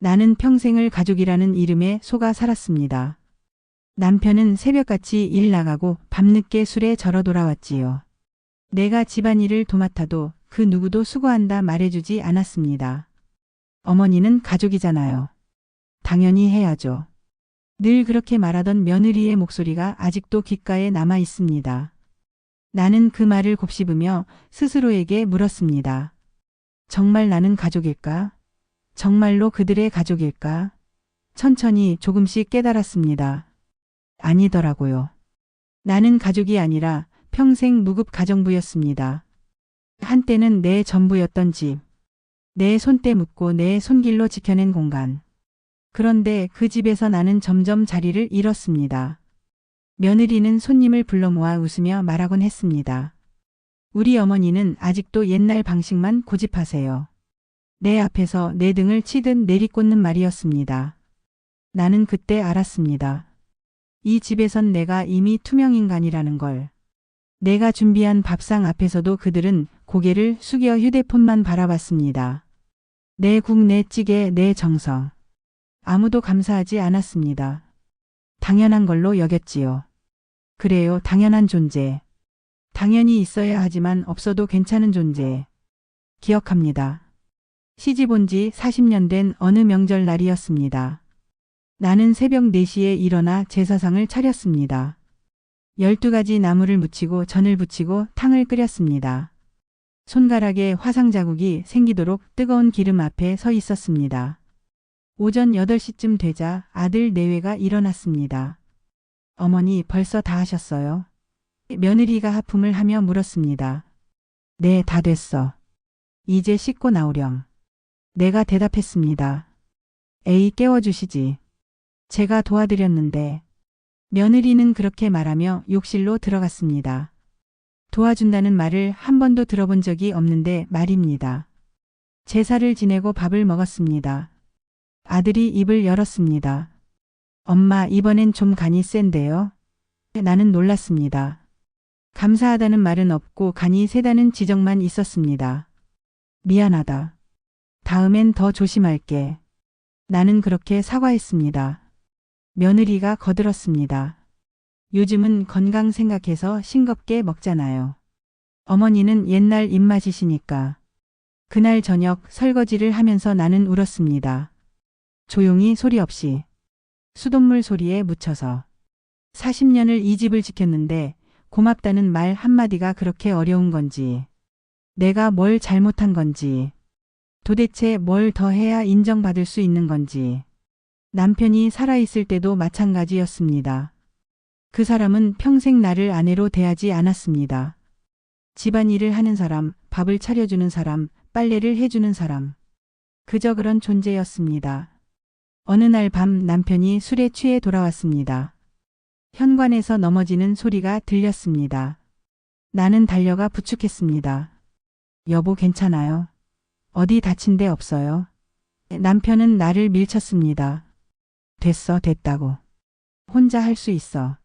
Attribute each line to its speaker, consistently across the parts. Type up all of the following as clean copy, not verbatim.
Speaker 1: 나는 평생을 가족이라는 이름에 속아 살았습니다. 남편은 새벽같이 일 나가고 밤늦게 술에 절어 돌아왔지요. 내가 집안일을 도맡아도 그 누구도 수고한다 말해주지 않았습니다. 어머니는 가족이잖아요. 당연히 해야죠. 늘 그렇게 말하던 며느리의 목소리가 아직도 귓가에 남아 있습니다. 나는 그 말을 곱씹으며 스스로에게 물었습니다. 정말 나는 가족일까? 정말로 그들의 가족일까? 천천히 조금씩 깨달았습니다. 아니더라고요. 나는 가족이 아니라 평생 무급 가정부였습니다. 한때는 내 전부였던 집. 내 손때 묻고 내 손길로 지켜낸 공간. 그런데 그 집에서 나는 점점 자리를 잃었습니다. 며느리는 손님을 불러 모아 웃으며 말하곤 했습니다. 우리 어머니는 아직도 옛날 방식만 고집하세요. 내 앞에서 내 등을 치듯 내리꽂는 말이었습니다. 나는 그때 알았습니다. 이 집에선 내가 이미 투명인간이라는 걸. 내가 준비한 밥상 앞에서도 그들은 고개를 숙여 휴대폰만 바라봤습니다. 내 국, 내 찌개, 내 정성. 아무도 감사하지 않았습니다. 당연한 걸로 여겼지요. 그래요, 당연한 존재. 당연히 있어야 하지만 없어도 괜찮은 존재. 기억합니다. 시집 온 지 40년 된 어느 명절 날이었습니다. 나는 새벽 4시에 일어나 제사상을 차렸습니다. 12가지 나물을 무치고 전을 부치고 탕을 끓였습니다. 손가락에 화상 자국이 생기도록 뜨거운 기름 앞에 서 있었습니다. 오전 8시쯤 되자 아들 내외가 일어났습니다. 어머니 벌써 다 하셨어요? 며느리가 하품을 하며 물었습니다. 네, 다 됐어. 이제 씻고 나오렴. 내가 대답했습니다. 에이, 깨워주시지. 제가 도와드렸는데. 며느리는 그렇게 말하며 욕실로 들어갔습니다. 도와준다는 말을 한 번도 들어본 적이 없는데 말입니다. 제사를 지내고 밥을 먹었습니다. 아들이 입을 열었습니다. 엄마, 이번엔 좀 간이 센데요? 나는 놀랐습니다. 감사하다는 말은 없고 간이 세다는 지적만 있었습니다. 미안하다. 다음엔 더 조심할게. 나는 그렇게 사과했습니다. 며느리가 거들었습니다. 요즘은 건강 생각해서 싱겁게 먹잖아요. 어머니는 옛날 입맛이시니까. 그날 저녁 설거지를 하면서 나는 울었습니다. 조용히 소리 없이. 수돗물 소리에 묻혀서. 40년을 이 집을 지켰는데 고맙다는 말 한마디가 그렇게 어려운 건지. 내가 뭘 잘못한 건지. 도대체 뭘 더 해야 인정받을 수 있는 건지. 남편이 살아있을 때도 마찬가지였습니다. 그 사람은 평생 나를 아내로 대하지 않았습니다. 집안일을 하는 사람, 밥을 차려주는 사람, 빨래를 해주는 사람. 그저 그런 존재였습니다. 어느 날 밤 남편이 술에 취해 돌아왔습니다. 현관에서 넘어지는 소리가 들렸습니다. 나는 달려가 부축했습니다. 여보, 괜찮아요? 어디 다친 데 없어요? 남편은 나를 밀쳤습니다. 됐어, 됐다고. 혼자 할 수 있어.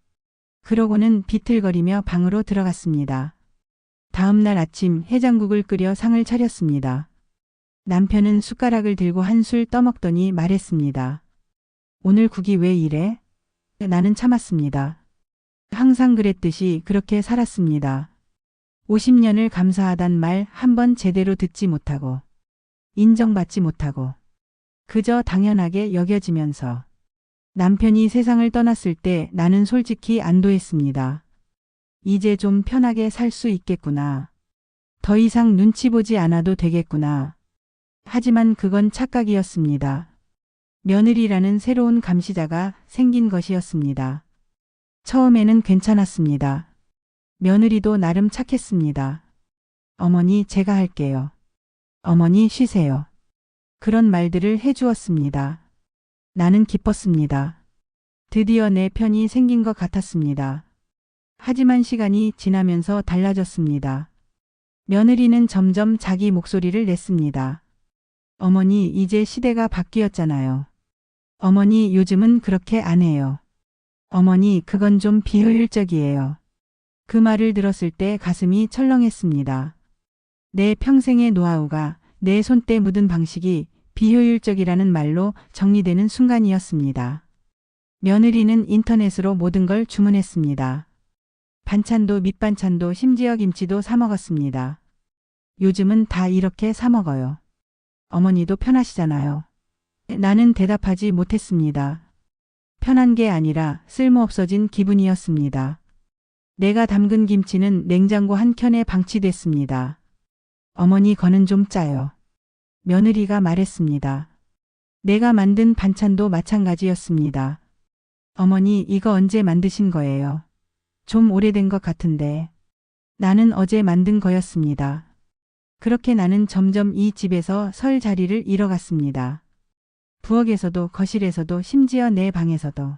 Speaker 1: 그러고는 비틀거리며 방으로 들어갔습니다. 다음 날 아침 해장국을 끓여 상을 차렸습니다. 남편은 숟가락을 들고 한술 떠먹더니 말했습니다. 오늘 국이 왜 이래? 나는 참았습니다. 항상 그랬듯이 그렇게 살았습니다. 50년을 감사하단 말 한 번 제대로 듣지 못하고 인정받지 못하고 그저 당연하게 여겨지면서 남편이 세상을 떠났을 때 나는 솔직히 안도했습니다. 이제 좀 편하게 살 수 있겠구나. 더 이상 눈치 보지 않아도 되겠구나. 하지만 그건 착각이었습니다. 며느리라는 새로운 감시자가 생긴 것이었습니다. 처음에는 괜찮았습니다. 며느리도 나름 착했습니다. 어머니, 제가 할게요. 어머니, 쉬세요. 그런 말들을 해주었습니다. 나는 기뻤습니다. 드디어 내 편이 생긴 것 같았습니다. 하지만 시간이 지나면서 달라졌습니다. 며느리는 점점 자기 목소리를 냈습니다. 어머니, 이제 시대가 바뀌었잖아요. 어머니, 요즘은 그렇게 안 해요. 어머니, 그건 좀 비효율적이에요. 그 말을 들었을 때 가슴이 철렁했습니다. 내 평생의 노하우가, 내 손때 묻은 방식이 비효율적이라는 말로 정리되는 순간이었습니다. 며느리는 인터넷으로 모든 걸 주문했습니다. 반찬도 밑반찬도 심지어 김치도 사 먹었습니다. 요즘은 다 이렇게 사 먹어요. 어머니도 편하시잖아요. 나는 대답하지 못했습니다. 편한 게 아니라 쓸모없어진 기분이었습니다. 내가 담근 김치는 냉장고 한켠에 방치됐습니다. 어머니 거는 좀 짜요. 며느리가 말했습니다. 내가 만든 반찬도 마찬가지였습니다. 어머니 이거 언제 만드신 거예요? 좀 오래된 것 같은데. 나는 어제 만든 거였습니다. 그렇게 나는 점점 이 집에서 설 자리를 잃어갔습니다. 부엌에서도 거실에서도 심지어 내 방에서도.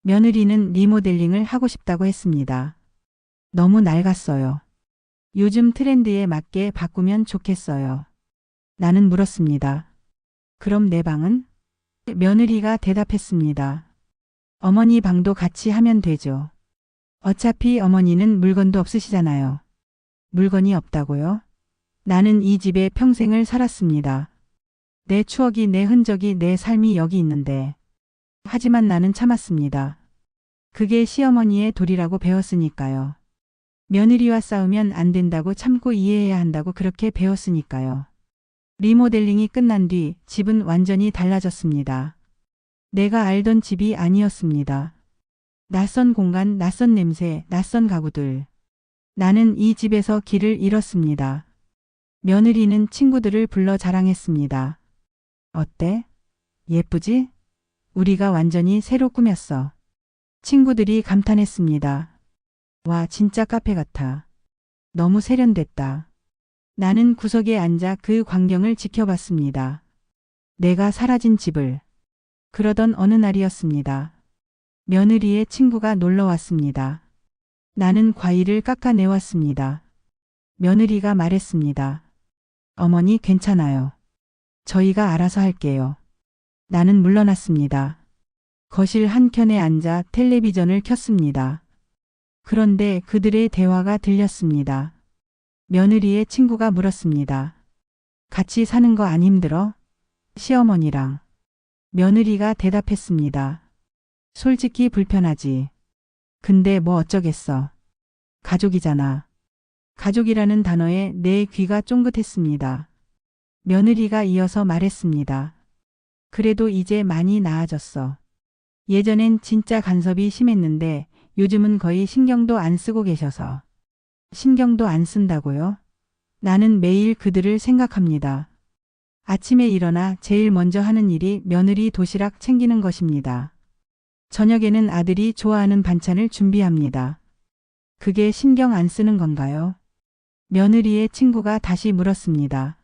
Speaker 1: 며느리는 리모델링을 하고 싶다고 했습니다. 너무 낡았어요. 요즘 트렌드에 맞게 바꾸면 좋겠어요. 나는 물었습니다. 그럼 내 방은? 며느리가 대답했습니다. 어머니 방도 같이 하면 되죠. 어차피 어머니는 물건도 없으시잖아요. 물건이 없다고요? 나는 이 집에 평생을 살았습니다. 내 추억이, 내 흔적이, 내 삶이 여기 있는데. 하지만 나는 참았습니다. 그게 시어머니의 도리라고 배웠으니까요. 며느리와 싸우면 안 된다고 참고 이해해야 한다고 그렇게 배웠으니까요. 리모델링이 끝난 뒤 집은 완전히 달라졌습니다. 내가 알던 집이 아니었습니다. 낯선 공간, 낯선 냄새, 낯선 가구들. 나는 이 집에서 길을 잃었습니다. 며느리는 친구들을 불러 자랑했습니다. 어때? 예쁘지? 우리가 완전히 새로 꾸몄어. 친구들이 감탄했습니다. 와, 진짜 카페 같아. 너무 세련됐다. 나는 구석에 앉아 그 광경을 지켜봤습니다. 내가 사라진 집을. 그러던 어느 날이었습니다. 며느리의 친구가 놀러 왔습니다. 나는 과일을 깎아내왔습니다. 며느리가 말했습니다. 어머니 괜찮아요. 저희가 알아서 할게요. 나는 물러났습니다. 거실 한켠에 앉아 텔레비전을 켰습니다. 그런데 그들의 대화가 들렸습니다. 며느리의 친구가 물었습니다. 같이 사는 거 안 힘들어? 시어머니랑. 며느리가 대답했습니다. 솔직히 불편하지. 근데 뭐 어쩌겠어. 가족이잖아. 가족이라는 단어에 내 귀가 쫑긋했습니다. 며느리가 이어서 말했습니다. 그래도 이제 많이 나아졌어. 예전엔 진짜 간섭이 심했는데 요즘은 거의 신경도 안 쓰고 계셔서. 신경도 안 쓴다고요? 나는 매일 그들을 생각합니다. 아침에 일어나 제일 먼저 하는 일이 며느리 도시락 챙기는 것입니다. 저녁에는 아들이 좋아하는 반찬을 준비합니다. 그게 신경 안 쓰는 건가요? 며느리의 친구가 다시 물었습니다.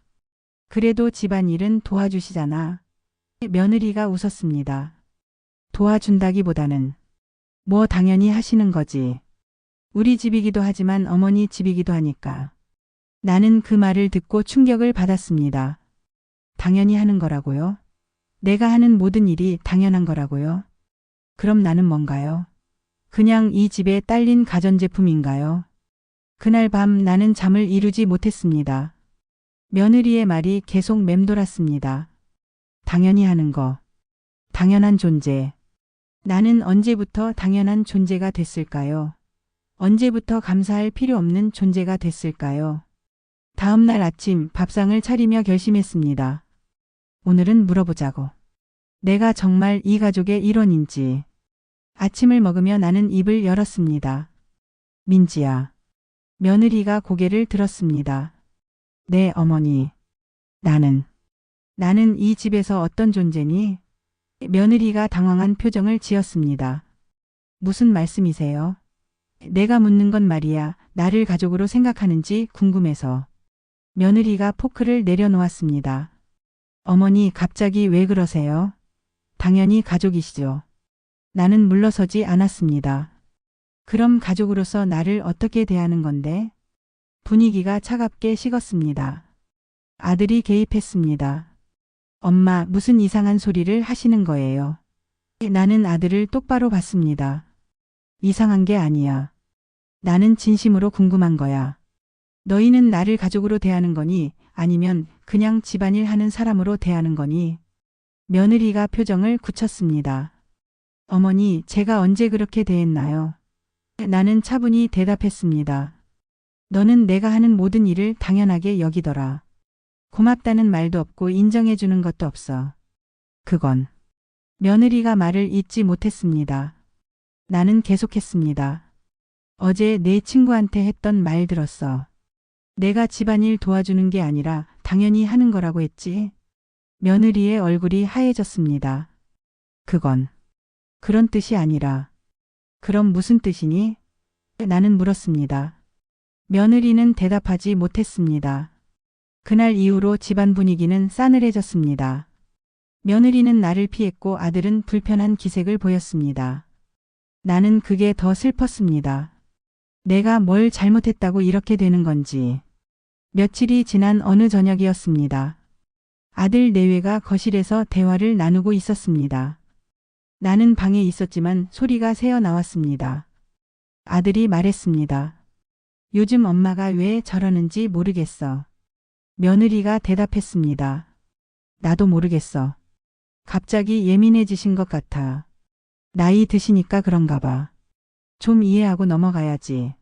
Speaker 1: 그래도 집안일은 도와주시잖아. 며느리가 웃었습니다. 도와준다기보다는 뭐 당연히 하시는 거지. 우리 집이기도 하지만 어머니 집이기도 하니까. 나는 그 말을 듣고 충격을 받았습니다. 당연히 하는 거라고요? 내가 하는 모든 일이 당연한 거라고요? 그럼 나는 뭔가요? 그냥 이 집에 딸린 가전제품인가요? 그날 밤 나는 잠을 이루지 못했습니다. 며느리의 말이 계속 맴돌았습니다. 당연히 하는 거. 당연한 존재. 나는 언제부터 당연한 존재가 됐을까요? 언제부터 감사할 필요 없는 존재가 됐을까요? 다음 날 아침 밥상을 차리며 결심했습니다. 오늘은 물어보자고. 내가 정말 이 가족의 일원인지. 아침을 먹으며 나는 입을 열었습니다. 민지야. 며느리가 고개를 들었습니다. 네, 어머니. 나는 이 집에서 어떤 존재니? 며느리가 당황한 표정을 지었습니다. 무슨 말씀이세요? 내가 묻는 건 말이야, 나를 가족으로 생각하는지 궁금해서. 며느리가 포크를 내려놓았습니다. 어머니 갑자기 왜 그러세요? 당연히 가족이시죠. 나는 물러서지 않았습니다. 그럼 가족으로서 나를 어떻게 대하는 건데? 분위기가 차갑게 식었습니다. 아들이 개입했습니다. 엄마, 무슨 이상한 소리를 하시는 거예요? 나는 아들을 똑바로 봤습니다. 이상한 게 아니야. 나는 진심으로 궁금한 거야. 너희는 나를 가족으로 대하는 거니? 아니면 그냥 집안일 하는 사람으로 대하는 거니? 며느리가 표정을 굳혔습니다. 어머니, 제가 언제 그렇게 대했나요? 나는 차분히 대답했습니다. 너는 내가 하는 모든 일을 당연하게 여기더라. 고맙다는 말도 없고 인정해주는 것도 없어. 그건. 며느리가 말을 잇지 못했습니다. 나는 계속했습니다. 어제 내 친구한테 했던 말 들었어. 내가 집안일 도와주는 게 아니라 당연히 하는 거라고 했지. 며느리의 얼굴이 하얘졌습니다. 그건. 그런 뜻이 아니라. 그럼 무슨 뜻이니? 나는 물었습니다. 며느리는 대답하지 못했습니다. 그날 이후로 집안 분위기는 싸늘해졌습니다. 며느리는 나를 피했고 아들은 불편한 기색을 보였습니다. 나는 그게 더 슬펐습니다. 내가 뭘 잘못했다고 이렇게 되는 건지. 며칠이 지난 어느 저녁이었습니다. 아들 내외가 거실에서 대화를 나누고 있었습니다. 나는 방에 있었지만 소리가 새어 나왔습니다. 아들이 말했습니다. 요즘 엄마가 왜 저러는지 모르겠어. 며느리가 대답했습니다. 나도 모르겠어. 갑자기 예민해지신 것 같아. 나이 드시니까 그런가 봐. 좀 이해하고 넘어가야지.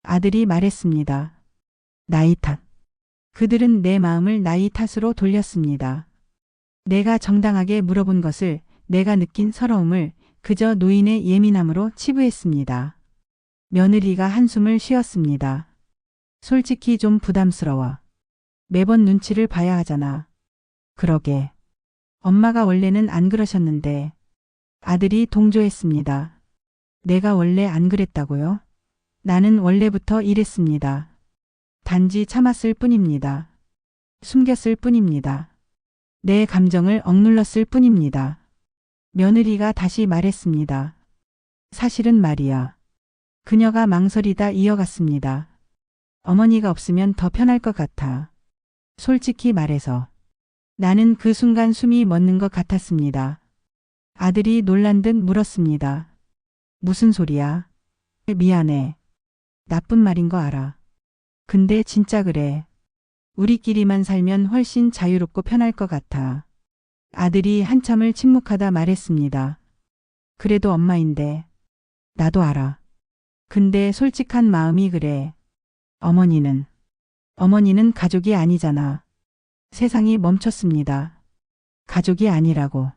Speaker 1: 아들이 말했습니다. 나이 탓. 그들은 내 마음을 나이 탓으로 돌렸습니다. 내가 정당하게 물어본 것을, 내가 느낀 서러움을 그저 노인의 예민함으로 치부했습니다. 며느리가 한숨을 쉬었습니다. 솔직히 좀 부담스러워. 매번 눈치를 봐야 하잖아. 그러게. 엄마가 원래는 안 그러셨는데. 아들이 동조했습니다. 내가 원래 안 그랬다고요? 나는 원래부터 이랬습니다. 단지 참았을 뿐입니다. 숨겼을 뿐입니다. 내 감정을 억눌렀을 뿐입니다. 며느리가 다시 말했습니다. 사실은 말이야. 그녀가 망설이다 이어갔습니다. 어머니가 없으면 더 편할 것 같아. 솔직히 말해서. 나는 그 순간 숨이 멎는 것 같았습니다. 아들이 놀란 듯 물었습니다. 무슨 소리야? 미안해. 나쁜 말인 거 알아. 근데 진짜 그래. 우리끼리만 살면 훨씬 자유롭고 편할 것 같아. 아들이 한참을 침묵하다 말했습니다. 그래도 엄마인데. 나도 알아. 근데 솔직한 마음이 그래. 어머니는 가족이 아니잖아. 세상이 멈췄습니다. 가족이 아니라고.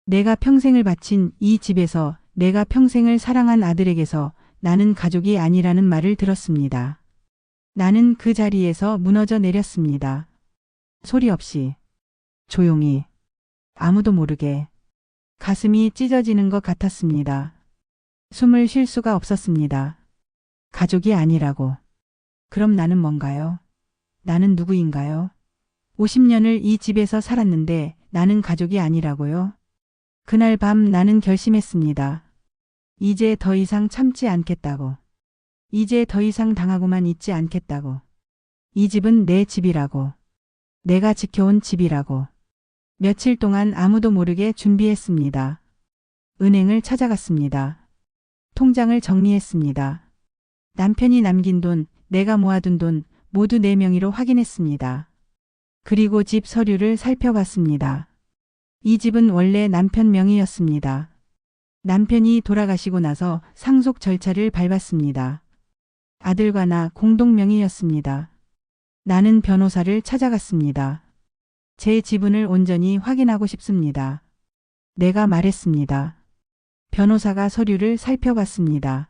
Speaker 1: 내가 평생을 바친 이 집에서, 내가 평생을 사랑한 아들에게서 나는 가족이 아니라는 말을 들었습니다. 나는 그 자리에서 무너져 내렸습니다. 소리 없이. 조용히. 아무도 모르게. 가슴이 찢어지는 것 같았습니다. 숨을 쉴 수가 없었습니다. 가족이 아니라고. 그럼 나는 뭔가요? 나는 누구인가요? 50년을 이 집에서 살았는데 나는 가족이 아니라고요? 그날 밤 나는 결심했습니다. 이제 더 이상 참지 않겠다고. 이제 더 이상 당하고만 있지 않겠다고. 이 집은 내 집이라고. 내가 지켜온 집이라고. 며칠 동안 아무도 모르게 준비했습니다. 은행을 찾아갔습니다. 통장을 정리했습니다. 남편이 남긴 돈, 내가 모아둔 돈 모두 내 명의로 확인했습니다. 그리고 집 서류를 살펴봤습니다. 이 집은 원래 남편 명의였습니다. 남편이 돌아가시고 나서 상속 절차를 밟았습니다. 아들과 나 공동 명의였습니다. 나는 변호사를 찾아갔습니다. 제 지분을 온전히 확인하고 싶습니다. 내가 말했습니다. 변호사가 서류를 살펴봤습니다.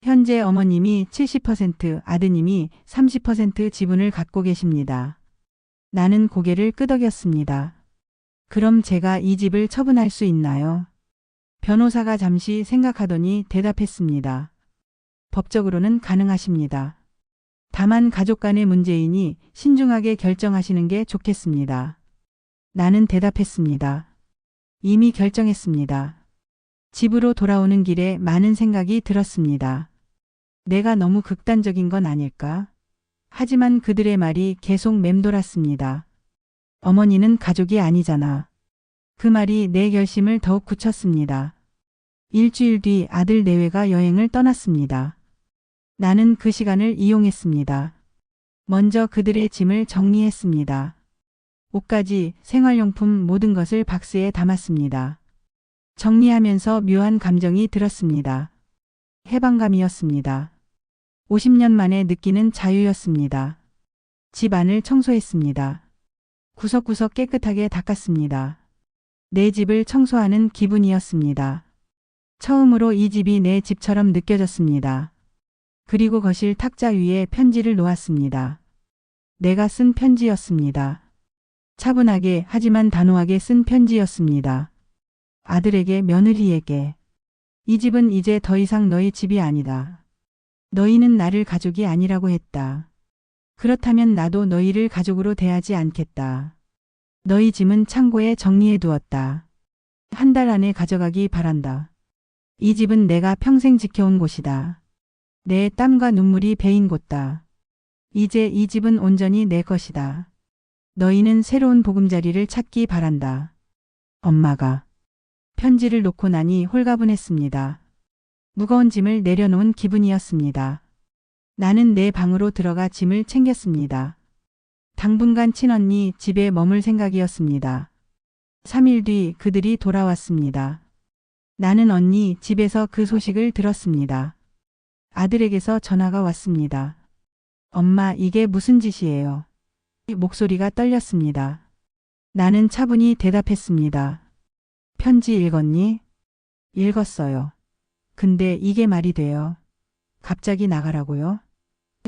Speaker 1: 현재 어머님이 70%, 아드님이 30% 지분을 갖고 계십니다. 나는 고개를 끄덕였습니다. 그럼 제가 이 집을 처분할 수 있나요? 변호사가 잠시 생각하더니 대답했습니다. 법적으로는 가능하십니다. 다만 가족 간의 문제이니 신중하게 결정하시는 게 좋겠습니다. 나는 대답했습니다. 이미 결정했습니다. 집으로 돌아오는 길에 많은 생각이 들었습니다. 내가 너무 극단적인 건 아닐까? 하지만 그들의 말이 계속 맴돌았습니다. 어머니는 가족이 아니잖아. 그 말이 내 결심을 더욱 굳혔습니다. 일주일 뒤 아들 내외가 여행을 떠났습니다. 나는 그 시간을 이용했습니다. 먼저 그들의 짐을 정리했습니다. 옷까지 생활용품 모든 것을 박스에 담았습니다. 정리하면서 묘한 감정이 들었습니다. 해방감이었습니다. 50년 만에 느끼는 자유였습니다. 집 안을 청소했습니다. 구석구석 깨끗하게 닦았습니다. 내 집을 청소하는 기분이었습니다. 처음으로 이 집이 내 집처럼 느껴졌습니다. 그리고 거실 탁자 위에 편지를 놓았습니다. 내가 쓴 편지였습니다. 차분하게 하지만 단호하게 쓴 편지였습니다. 아들에게, 며느리에게. 이 집은 이제 더 이상 너희 집이 아니다. 너희는 나를 가족이 아니라고 했다. 그렇다면 나도 너희를 가족으로 대하지 않겠다. 너희 짐은 창고에 정리해 두었다. 한 달 안에 가져가기 바란다. 이 집은 내가 평생 지켜온 곳이다. 내 땀과 눈물이 배인 곳다. 이제 이 집은 온전히 내 것이다. 너희는 새로운 보금자리를 찾기 바란다. 엄마가 편지를 놓고 나니 홀가분했습니다. 무거운 짐을 내려놓은 기분이었습니다. 나는 내 방으로 들어가 짐을 챙겼습니다. 당분간 친언니 집에 머물 생각이었습니다. 3일 뒤 그들이 돌아왔습니다. 나는 언니 집에서 그 소식을 들었습니다. 아들에게서 전화가 왔습니다. 엄마, 이게 무슨 짓이에요? 목소리가 떨렸습니다. 나는 차분히 대답했습니다. 편지 읽었니? 읽었어요. 근데 이게 말이 돼요? 갑자기 나가라고요?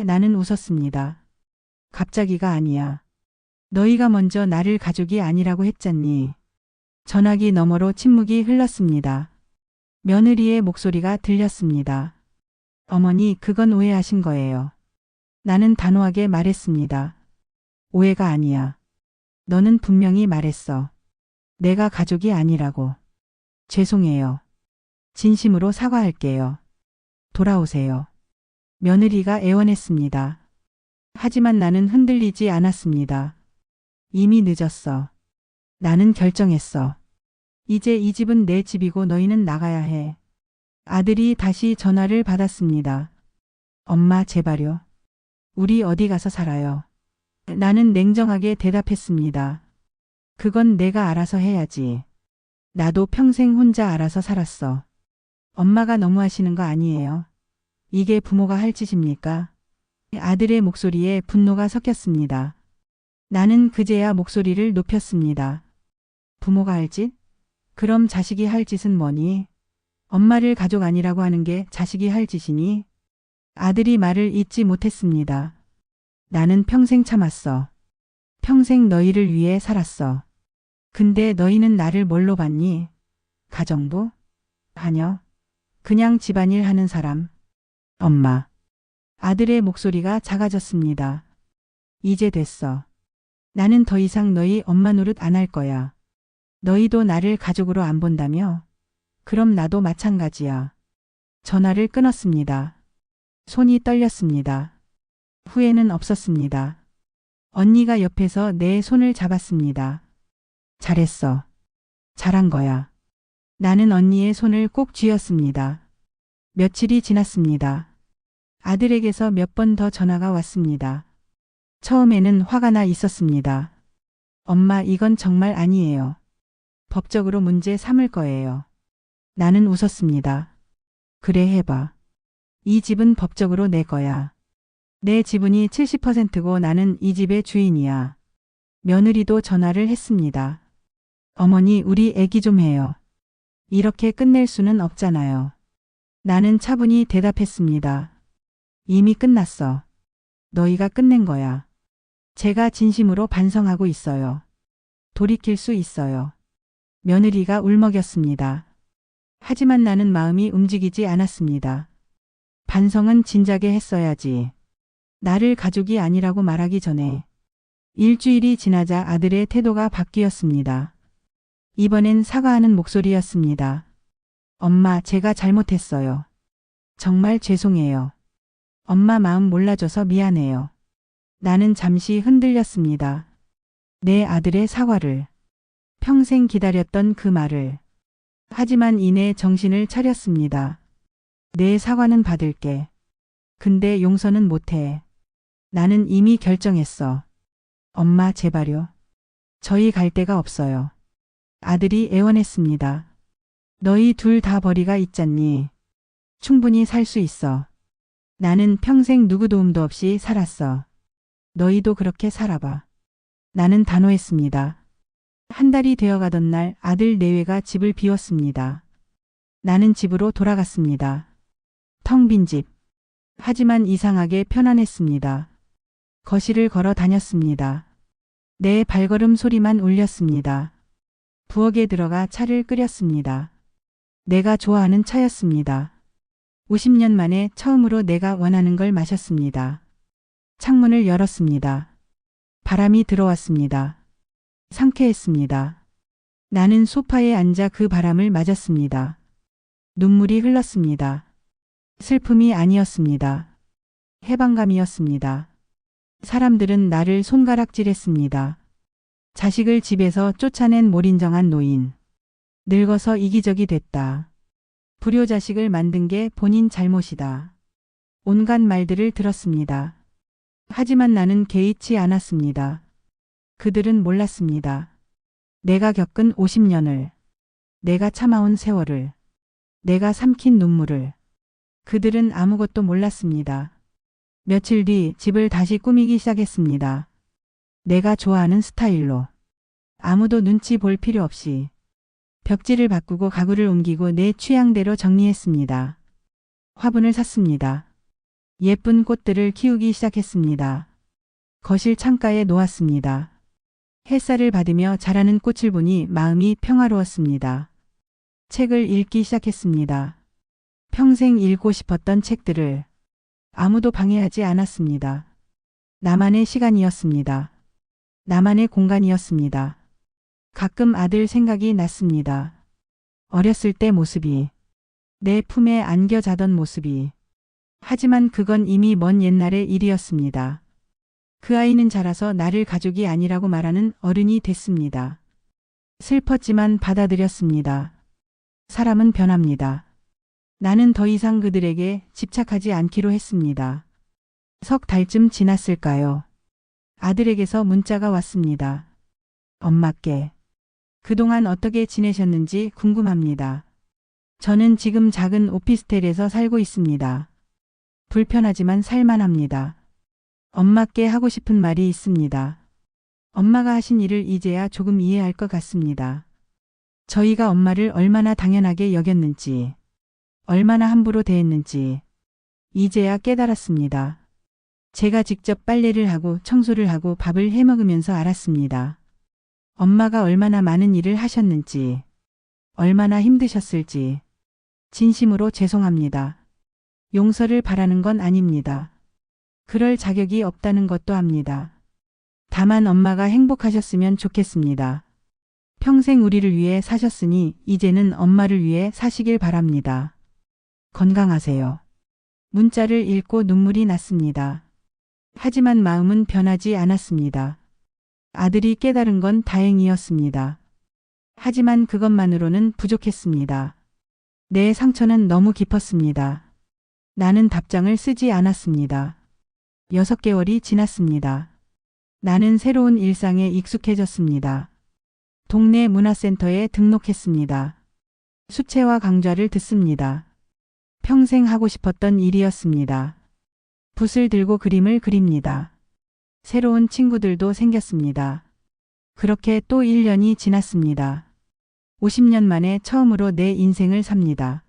Speaker 1: 나는 웃었습니다. 갑자기가 아니야. 너희가 먼저 나를 가족이 아니라고 했잖니. 전화기 너머로 침묵이 흘렀습니다. 며느리의 목소리가 들렸습니다. 어머니, 그건 오해하신 거예요. 나는 단호하게 말했습니다. 오해가 아니야. 너는 분명히 말했어. 내가 가족이 아니라고. 죄송해요. 진심으로 사과할게요. 돌아오세요. 며느리가 애원했습니다. 하지만 나는 흔들리지 않았습니다. 이미 늦었어. 나는 결정했어. 이제 이 집은 내 집이고 너희는 나가야 해. 아들이 다시 전화를 받았습니다. 엄마, 제발요. 우리 어디 가서 살아요. 나는 냉정하게 대답했습니다. 그건 내가 알아서 해야지. 나도 평생 혼자 알아서 살았어. 엄마가 너무하시는 거 아니에요? 이게 부모가 할 짓입니까? 아들의 목소리에 분노가 섞였습니다. 나는 그제야 목소리를 높였습니다. 부모가 할 짓? 그럼 자식이 할 짓은 뭐니? 엄마를 가족 아니라고 하는 게 자식이 할 짓이니? 아들이 말을 잇지 못했습니다. 나는 평생 참았어. 평생 너희를 위해 살았어. 근데 너희는 나를 뭘로 봤니? 가정부? 아뇨. 그냥 집안일 하는 사람. 엄마. 아들의 목소리가 작아졌습니다. 이제 됐어. 나는 더 이상 너희 엄마 노릇 안 할 거야. 너희도 나를 가족으로 안 본다며? 그럼 나도 마찬가지야. 전화를 끊었습니다. 손이 떨렸습니다. 후회는 없었습니다. 언니가 옆에서 내 손을 잡았습니다. 잘했어. 잘한 거야. 나는 언니의 손을 꼭 쥐었습니다. 며칠이 지났습니다. 아들에게서 몇 번 더 전화가 왔습니다. 처음에는 화가 나 있었습니다. 엄마, 이건 정말 아니에요. 법적으로 문제 삼을 거예요. 나는 웃었습니다. 그래, 해봐. 이 집은 법적으로 내 거야. 내 지분이 70%고 나는 이 집의 주인이야. 며느리도 전화를 했습니다. 어머니, 우리 애기 좀 해요. 이렇게 끝낼 수는 없잖아요. 나는 차분히 대답했습니다. 이미 끝났어. 너희가 끝낸 거야. 제가 진심으로 반성하고 있어요. 돌이킬 수 있어요. 며느리가 울먹였습니다. 하지만 나는 마음이 움직이지 않았습니다. 반성은 진작에 했어야지. 나를 가족이 아니라고 말하기 전에. 일주일이 지나자 아들의 태도가 바뀌었습니다. 이번엔 사과하는 목소리였습니다. 엄마, 제가 잘못했어요. 정말 죄송해요. 엄마 마음 몰라줘서 미안해요. 나는 잠시 흔들렸습니다. 내 아들의 사과를. 평생 기다렸던 그 말을. 하지만 이내 정신을 차렸습니다. 내 사과는 받을게. 근데 용서는 못해. 나는 이미 결정했어. 엄마, 제발요. 저희 갈 데가 없어요. 아들이 애원했습니다. 너희 둘 다 벌이가 있잖니. 충분히 살 수 있어. 나는 평생 누구 도움도 없이 살았어. 너희도 그렇게 살아봐. 나는 단호했습니다. 한 달이 되어가던 날 아들 내외가 집을 비웠습니다. 나는 집으로 돌아갔습니다. 텅 빈 집. 하지만 이상하게 편안했습니다. 거실을 걸어 다녔습니다. 내 발걸음 소리만 울렸습니다. 부엌에 들어가 차를 끓였습니다. 내가 좋아하는 차였습니다. 50년 만에 처음으로 내가 원하는 걸 마셨습니다. 창문을 열었습니다. 바람이 들어왔습니다. 상쾌했습니다. 나는 소파에 앉아 그 바람을 맞았습니다. 눈물이 흘렀습니다. 슬픔이 아니었습니다. 해방감이었습니다. 사람들은 나를 손가락질했습니다. 자식을 집에서 쫓아낸 몰인정한 노인. 늙어서 이기적이 됐다. 불효자식을 만든 게 본인 잘못이다. 온갖 말들을 들었습니다. 하지만 나는 개의치 않았습니다. 그들은 몰랐습니다. 내가 겪은 50년을, 내가 참아온 세월을, 내가 삼킨 눈물을. 그들은 아무것도 몰랐습니다. 며칠 뒤 집을 다시 꾸미기 시작했습니다. 내가 좋아하는 스타일로. 아무도 눈치 볼 필요 없이. 벽지를 바꾸고 가구를 옮기고 내 취향대로 정리했습니다. 화분을 샀습니다. 예쁜 꽃들을 키우기 시작했습니다. 거실 창가에 놓았습니다. 햇살을 받으며 자라는 꽃을 보니 마음이 평화로웠습니다. 책을 읽기 시작했습니다. 평생 읽고 싶었던 책들을. 아무도 방해하지 않았습니다. 나만의 시간이었습니다. 나만의 공간이었습니다. 가끔 아들 생각이 났습니다. 어렸을 때 모습이. 내 품에 안겨 자던 모습이. 하지만 그건 이미 먼 옛날의 일이었습니다. 그 아이는 자라서 나를 가족이 아니라고 말하는 어른이 됐습니다. 슬펐지만 받아들였습니다. 사람은 변합니다. 나는 더 이상 그들에게 집착하지 않기로 했습니다. 석 달쯤 지났을까요? 아들에게서 문자가 왔습니다. 엄마께. 그동안 어떻게 지내셨는지 궁금합니다. 저는 지금 작은 오피스텔에서 살고 있습니다. 불편하지만 살만합니다. 엄마께 하고 싶은 말이 있습니다. 엄마가 하신 일을 이제야 조금 이해할 것 같습니다. 저희가 엄마를 얼마나 당연하게 여겼는지, 얼마나 함부로 대했는지 이제야 깨달았습니다. 제가 직접 빨래를 하고 청소를 하고 밥을 해먹으면서 알았습니다. 엄마가 얼마나 많은 일을 하셨는지, 얼마나 힘드셨을지. 진심으로 죄송합니다. 용서를 바라는 건 아닙니다. 그럴 자격이 없다는 것도 압니다. 다만 엄마가 행복하셨으면 좋겠습니다. 평생 우리를 위해 사셨으니 이제는 엄마를 위해 사시길 바랍니다. 건강하세요. 문자를 읽고 눈물이 났습니다. 하지만 마음은 변하지 않았습니다. 아들이 깨달은 건 다행이었습니다. 하지만 그것만으로는 부족했습니다. 내 상처는 너무 깊었습니다. 나는 답장을 쓰지 않았습니다. 6개월이 지났습니다. 나는 새로운 일상에 익숙해졌습니다. 동네 문화센터에 등록했습니다. 수채화 강좌를 듣습니다. 평생 하고 싶었던 일이었습니다. 붓을 들고 그림을 그립니다. 새로운 친구들도 생겼습니다. 그렇게 또 1년이 지났습니다. 50년 만에 처음으로 내 인생을 삽니다.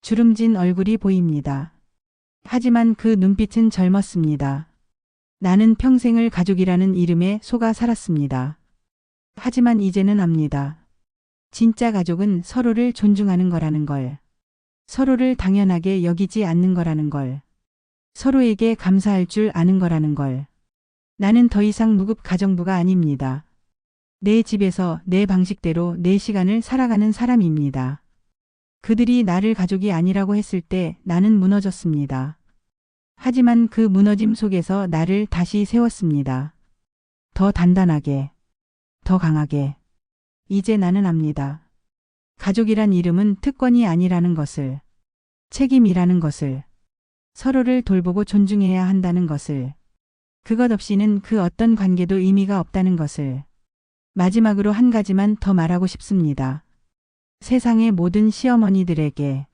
Speaker 1: 주름진 얼굴이 보입니다. 하지만 그 눈빛은 젊었습니다. 나는 평생을 가족이라는 이름에 속아 살았습니다. 하지만 이제는 압니다. 진짜 가족은 서로를 존중하는 거라는 걸. 서로를 당연하게 여기지 않는 거라는 걸. 서로에게 감사할 줄 아는 거라는 걸. 나는 더 이상 무급 가정부가 아닙니다. 내 집에서 내 방식대로 내 시간을 살아가는 사람입니다. 그들이 나를 가족이 아니라고 했을 때 나는 무너졌습니다. 하지만 그 무너짐 속에서 나를 다시 세웠습니다. 더 단단하게, 더 강하게. 이제 나는 압니다. 가족이란 이름은 특권이 아니라는 것을, 책임이라는 것을, 서로를 돌보고 존중해야 한다는 것을, 그것 없이는 그 어떤 관계도 의미가 없다는 것을. 마지막으로 한 가지만 더 말하고 싶습니다. 세상의 모든 시어머니들에게,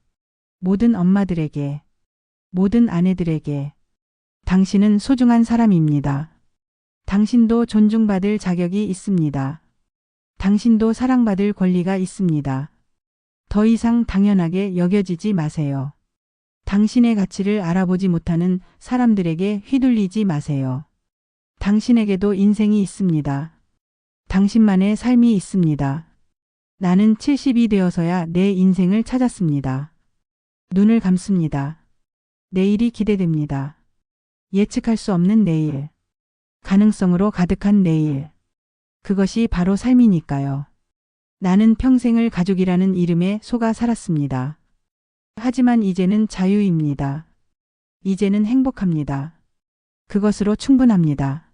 Speaker 1: 모든 엄마들에게, 모든 아내들에게 당신은 소중한 사람입니다. 당신도 존중받을 자격이 있습니다. 당신도 사랑받을 권리가 있습니다. 더 이상 당연하게 여겨지지 마세요. 당신의 가치를 알아보지 못하는 사람들에게 휘둘리지 마세요. 당신에게도 인생이 있습니다. 당신만의 삶이 있습니다. 나는 70이 되어서야 내 인생을 찾았습니다. 눈을 감습니다. 내일이 기대됩니다. 예측할 수 없는 내일. 가능성으로 가득한 내일. 그것이 바로 삶이니까요. 나는 평생을 가족이라는 이름에 속아 살았습니다. 하지만 이제는 자유입니다. 이제는 행복합니다. 그것으로 충분합니다.